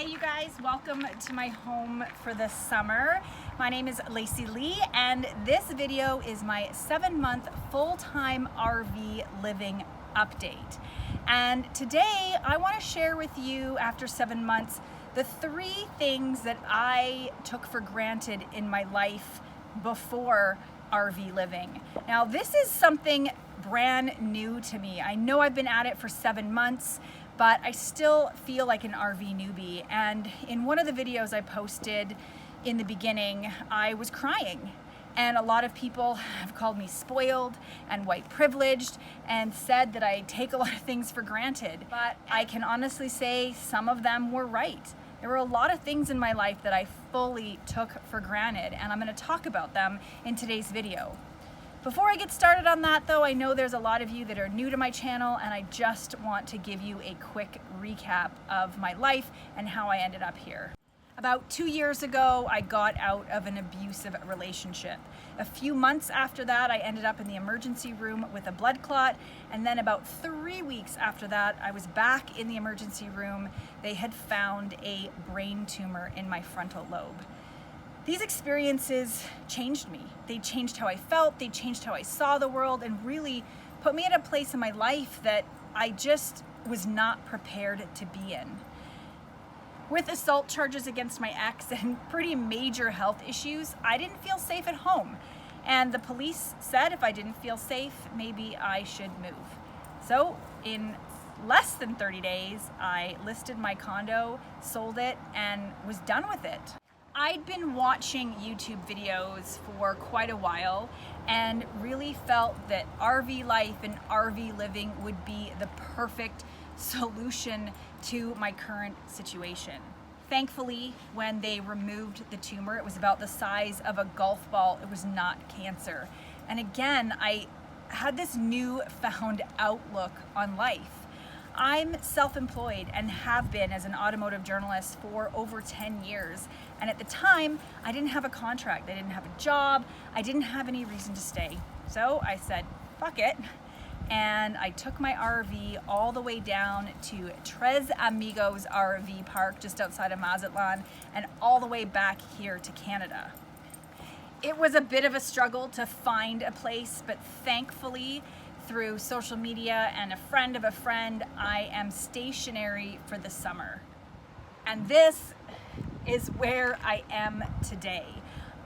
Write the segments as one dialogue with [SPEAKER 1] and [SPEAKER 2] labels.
[SPEAKER 1] Hey you guys, welcome to my home for the summer. My name is Lacey Lee and this video is my 7-month full-time RV living update. And today I want to share with you, after 7 months, the 3 things that I took for granted in my life before RV living. Now this is something brand new to me. I know I've been at it for 7 months, but I still feel like an RV newbie. And in one of the videos I posted in the beginning, I was crying. And a lot of people have called me spoiled and white privileged and said that I take a lot of things for granted. But I can honestly say some of them were right. There were a lot of things in my life that I fully took for granted, and I'm going to talk about them in today's video. Before I get started on that though, I know there's a lot of you that are new to my channel, and I just want to give you a quick recap of my life and how I ended up here. About 2 years ago, I got out of an abusive relationship. A few months after that, I ended up in the emergency room with a blood clot, and then about 3 weeks after that, I was back in the emergency room. They had found a brain tumor in my frontal lobe. These experiences changed me. They changed how I felt, they changed how I saw the world, and really put me at a place in my life that I just was not prepared to be in. With assault charges against my ex and pretty major health issues, I didn't feel safe at home. And the police said if I didn't feel safe, maybe I should move. So in less than 30 days, I listed my condo, sold it, and was done with it. I'd been watching YouTube videos for quite a while and really felt that RV life and RV living would be the perfect solution to my current situation. Thankfully, when they removed the tumor, it was about the size of a golf ball. It was not cancer. And again, I had this newfound outlook on life. I'm self-employed and have been as an automotive journalist for over 10 years. And at the time, I didn't have a contract. I didn't have a job. I didn't have any reason to stay. So I said, fuck it. And I took my RV all the way down to Tres Amigos RV Park just outside of Mazatlan and all the way back here to Canada. It was a bit of a struggle to find a place, but thankfully, through social media and a friend of a friend, I am stationary for the summer. And this is where I am today.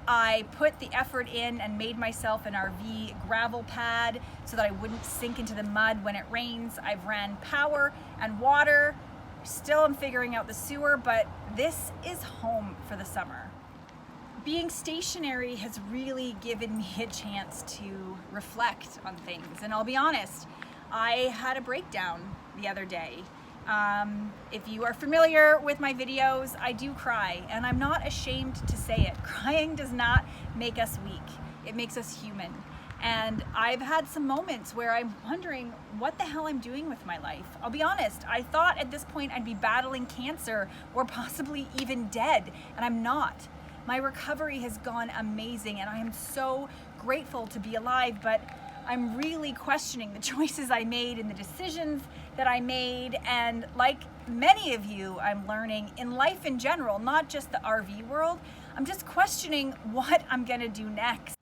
[SPEAKER 1] I put the effort in and made myself an RV gravel pad so that I wouldn't sink into the mud when it rains. I've ran power and water. Still am figuring out the sewer, but this is home for the summer. Being stationary has really given me a chance to reflect on things. And I'll be honest, I had a breakdown the other day. If you are familiar with my videos, I do cry, and I'm not ashamed to say it. Crying does not make us weak. It makes us human. And I've had some moments where I'm wondering what the hell I'm doing with my life. I'll be honest, I thought at this point I'd be battling cancer or possibly even dead, and I'm not. My recovery has gone amazing, and I am so grateful to be alive, but I'm really questioning the choices I made and the decisions that I made. And like many of you, I'm learning in life in general, not just the RV world, I'm just questioning what I'm gonna do next.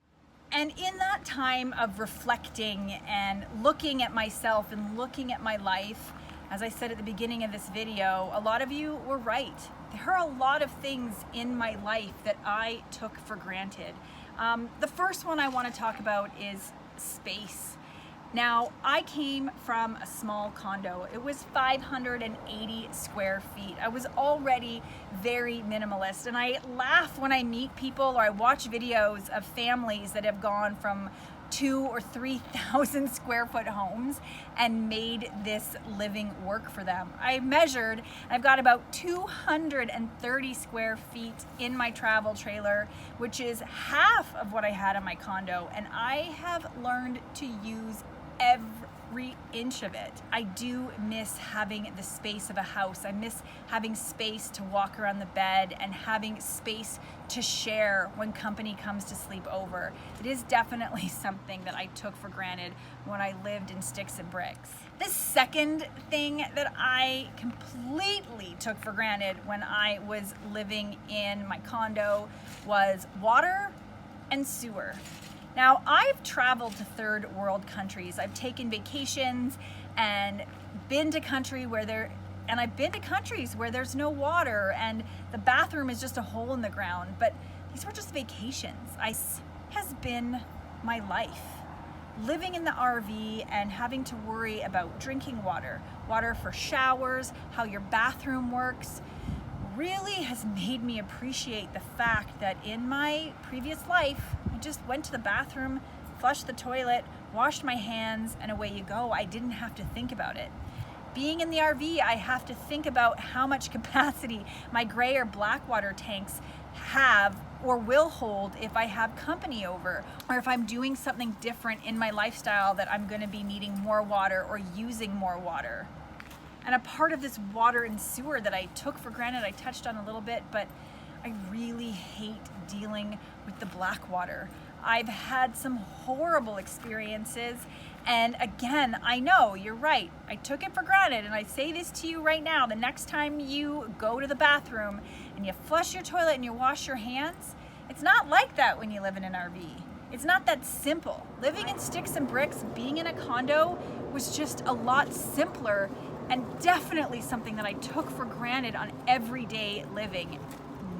[SPEAKER 1] And in that time of reflecting and looking at myself and looking at my life, as I said at the beginning of this video, a lot of you were right. There are a lot of things in my life that I took for granted. The first one I want to talk about is space. Now, I came from a small condo. It was 580 square feet. I was already very minimalist, and I laugh when I meet people or I watch videos of families that have gone from 2,000 or 3,000 square foot homes and made this living work for them. I measured, I've got about 230 square feet in my travel trailer, which is half of what I had in my condo, and I have learned to use every every inch of it. I do miss having the space of a house. I miss having space to walk around the bed and having space to share when company comes to sleep over. It is definitely something that I took for granted when I lived in sticks and bricks. The second thing that I completely took for granted when I was living in my condo was water and sewer. Now, I've traveled to third world countries. I've taken vacations and been to countries where there's no water and the bathroom is just a hole in the ground, but these were just vacations. Has been my life. Living in the RV and having to worry about drinking water, water for showers, how your bathroom works, really has made me appreciate the fact that in my previous life, I just went to the bathroom, flushed the toilet, washed my hands, and away you go. I didn't have to think about it. Being in the RV, I have to think about how much capacity my gray or black water tanks have or will hold if I have company over, or if I'm doing something different in my lifestyle that I'm gonna be needing more water or using more water. And a part of this water and sewer that I took for granted, I touched on a little bit, but I really hate dealing with the black water. I've had some horrible experiences, and again, I know, you're right, I took it for granted, and I say this to you right now, the next time you go to the bathroom and you flush your toilet and you wash your hands, it's not like that when you live in an RV. It's not that simple. Living in sticks and bricks, being in a condo was just a lot simpler, and definitely something that I took for granted on everyday living.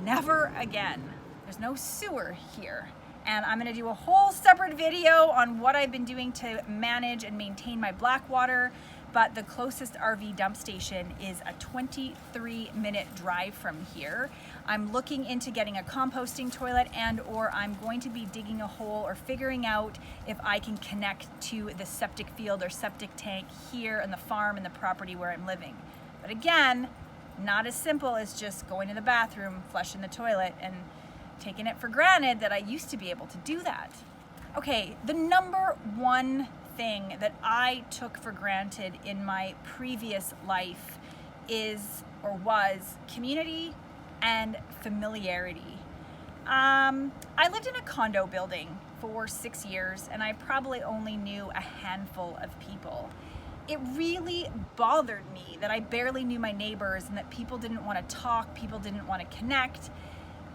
[SPEAKER 1] Never again. There's no sewer here. And I'm gonna do a whole separate video on what I've been doing to manage and maintain my black water, but the closest RV dump station is a 23-minute drive from here. I'm looking into getting a composting toilet or I'm going to be digging a hole or figuring out if I can connect to the septic field or septic tank here on the farm and the property where I'm living. But again, not as simple as just going to the bathroom, flushing the toilet, and taking it for granted that I used to be able to do that. Okay, the number one thing that I took for granted in my previous life was community and familiarity. I lived in a condo building for 6 years, and I probably only knew a handful of people. It really bothered me that I barely knew my neighbors and that people didn't want to talk, people didn't want to connect.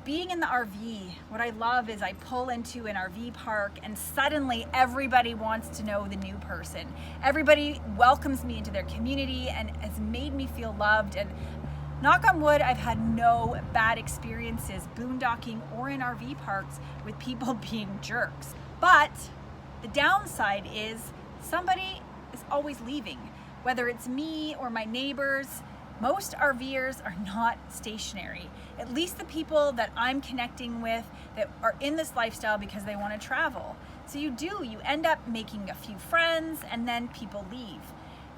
[SPEAKER 1] Being in the RV, what I love is I pull into an RV park and suddenly everybody wants to know the new person. Everybody welcomes me into their community and has made me feel loved. And knock on wood, I've had no bad experiences boondocking or in RV parks with people being jerks. But the downside is somebody is always leaving, whether it's me or my neighbors. Most RVers are not stationary. At least the people that I'm connecting with that are in this lifestyle because they want to travel. So you end up making a few friends and then people leave.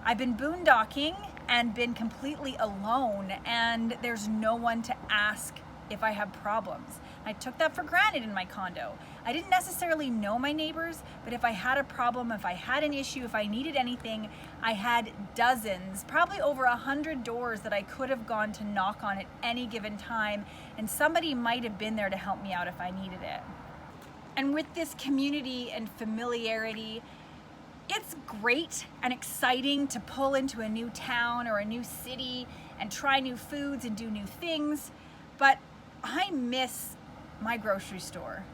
[SPEAKER 1] I've been boondocking and been completely alone, and there's no one to ask if I have problems. I took that for granted in my condo. I didn't necessarily know my neighbors, but if I had a problem, if I had an issue, if I needed anything, I had dozens, probably over 100 doors that I could have gone to knock on at any given time, and somebody might have been there to help me out if I needed it. And with this community and familiarity, it's great and exciting to pull into a new town or a new city and try new foods and do new things, but I miss my grocery store.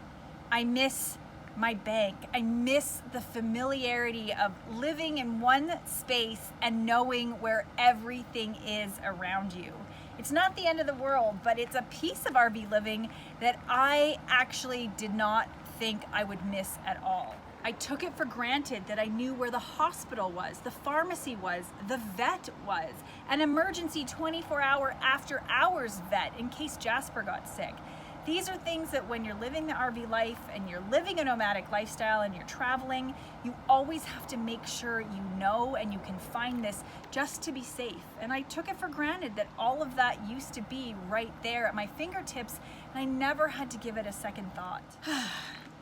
[SPEAKER 1] I miss my bank. I miss the familiarity of living in one space and knowing where everything is around you. It's not the end of the world, but it's a piece of RV living that I actually did not think I would miss at all. I took it for granted that I knew where the hospital was, the pharmacy was, the vet was, an emergency 24-hour after hours vet in case Jasper got sick. These are things that when you're living the RV life and you're living a nomadic lifestyle and you're traveling, you always have to make sure you know and you can find this just to be safe. And I took it for granted that all of that used to be right there at my fingertips, and I never had to give it a second thought.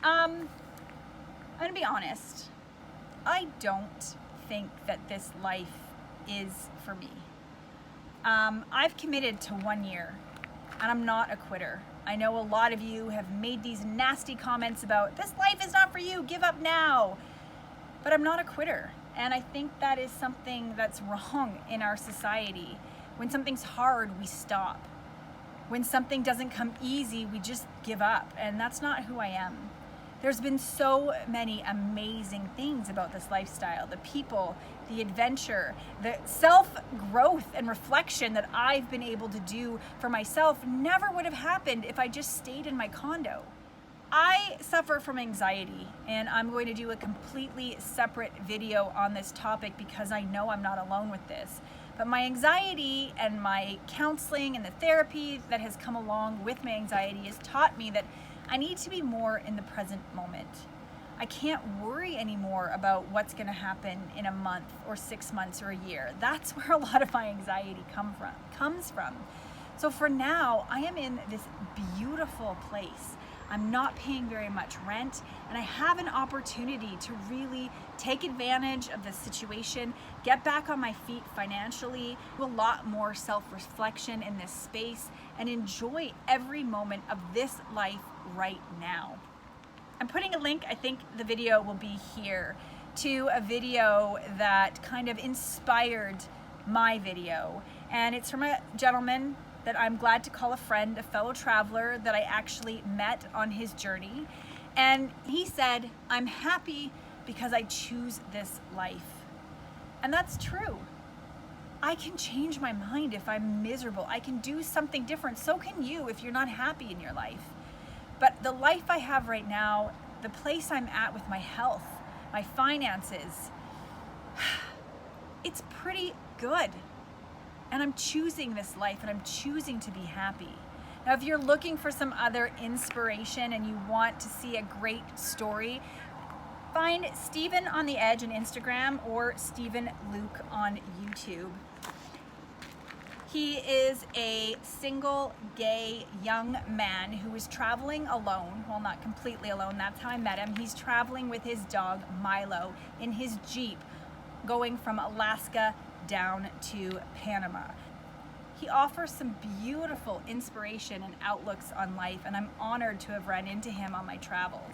[SPEAKER 1] I'm gonna be honest, I don't think that this life is for me. I've committed to 1 year, and I'm not a quitter. I know a lot of you have made these nasty comments about, this life is not for you, give up now. But I'm not a quitter. And I think that is something that's wrong in our society. When something's hard, we stop. When something doesn't come easy, we just give up. And that's not who I am. There's been so many amazing things about this lifestyle. The people, the adventure, the self-growth and reflection that I've been able to do for myself never would have happened if I just stayed in my condo. I suffer from anxiety, and I'm going to do a completely separate video on this topic because I know I'm not alone with this. But my anxiety and my counseling and the therapy that has come along with my anxiety has taught me that I need to be more in the present moment. I can't worry anymore about what's going to happen in a month or 6 months or a year. That's where a lot of my anxiety comes from. So for now, I am in this beautiful place. I'm not paying very much rent, and I have an opportunity to really take advantage of the situation, get back on my feet financially, do a lot more self-reflection in this space, and enjoy every moment of this life right now. I'm putting a link, I think the video will be here, to a video that kind of inspired my video. And it's from a gentleman that I'm glad to call a friend, a fellow traveler that I actually met on his journey. And he said, I'm happy because I choose this life. And that's true. I can change my mind if I'm miserable. I can do something different. So can you if you're not happy in your life. But the life I have right now, the place I'm at with my health, my finances, it's pretty good. And I'm choosing this life, and I'm choosing to be happy. Now, if you're looking for some other inspiration and you want to see a great story, find Stephen on the Edge on Instagram or Stephen Luke on YouTube. He is a single, gay, young man who is traveling alone. Well, not completely alone, that's how I met him. He's traveling with his dog, Milo, in his Jeep, going from Alaska down to Panama. He offers some beautiful inspiration and outlooks on life, and I'm honored to have run into him on my travels.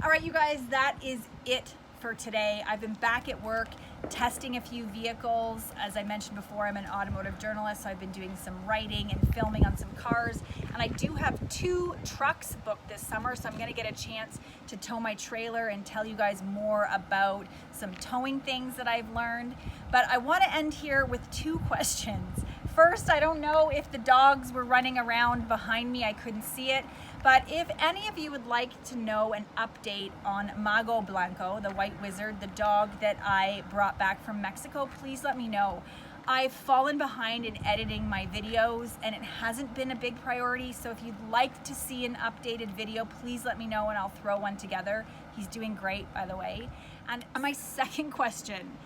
[SPEAKER 1] All right, you guys, that is it for today. I've been back at work testing a few vehicles. As I mentioned before, I'm an automotive journalist, so I've been doing some writing and filming on some cars. And I do have 2 trucks booked this summer, so I'm gonna get a chance to tow my trailer and tell you guys more about some towing things that I've learned. But I wanna end here with 2 questions. First, I don't know if the dogs were running around behind me, I couldn't see it. But if any of you would like to know an update on Mago Blanco, the white wizard, the dog that I brought back from Mexico, please let me know. I've fallen behind in editing my videos, and it hasn't been a big priority, so if you'd like to see an updated video, please let me know and I'll throw one together. He's doing great, by the way. And my second question,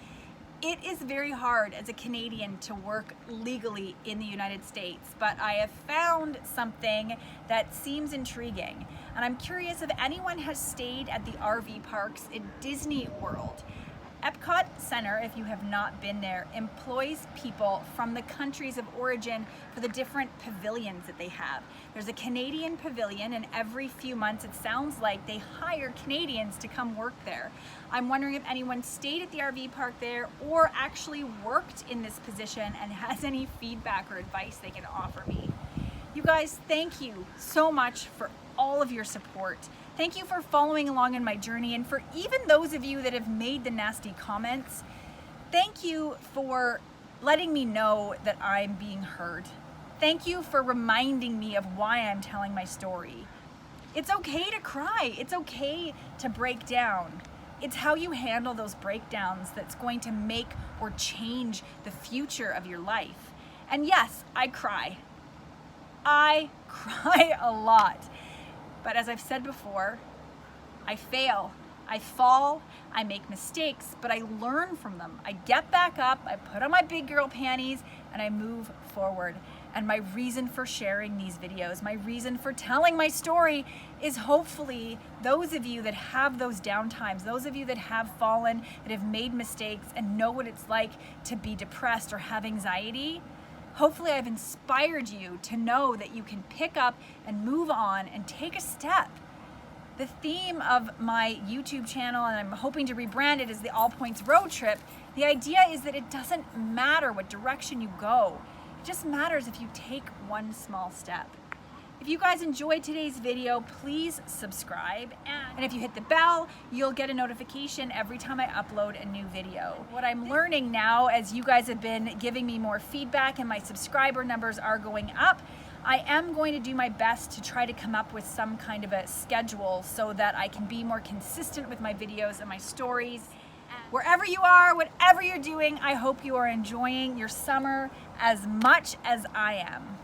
[SPEAKER 1] it is very hard as a Canadian to work legally in the United States, but I have found something that seems intriguing. And I'm curious if anyone has stayed at the RV parks in Disney World. Epcot Center, if you have not been there, employs people from the countries of origin for the different pavilions that they have. There's a Canadian pavilion, and every few months it sounds like they hire Canadians to come work there. I'm wondering if anyone stayed at the RV park there or actually worked in this position and has any feedback or advice they can offer me. You guys, thank you so much for all of your support. Thank you for following along in my journey, and for even those of you that have made the nasty comments, thank you for letting me know that I'm being heard. Thank you for reminding me of why I'm telling my story. It's okay to cry. It's okay to break down. It's how you handle those breakdowns that's going to make or change the future of your life. And yes, I cry. I cry a lot. But as I've said before, I fail I fall, I make mistakes, but I learn from them. I get back up, I put on my big girl panties, and I move forward. And my reason for sharing these videos, my reason for telling my story is hopefully those of you that have those down times, those of you that have fallen, that have made mistakes and know what it's like to be depressed or have anxiety, hopefully I've inspired you to know that you can pick up and move on and take a step. The theme of my YouTube channel, and I'm hoping to rebrand it, is the All Points Road Trip. The idea is that it doesn't matter what direction you go. It just matters if you take one small step. If you guys enjoyed today's video, please subscribe. And if you hit the bell, you'll get a notification every time I upload a new video. What I'm learning now, as you guys have been giving me more feedback and my subscriber numbers are going up, I am going to do my best to try to come up with some kind of a schedule so that I can be more consistent with my videos and my stories. Wherever you are, whatever you're doing, I hope you are enjoying your summer as much as I am.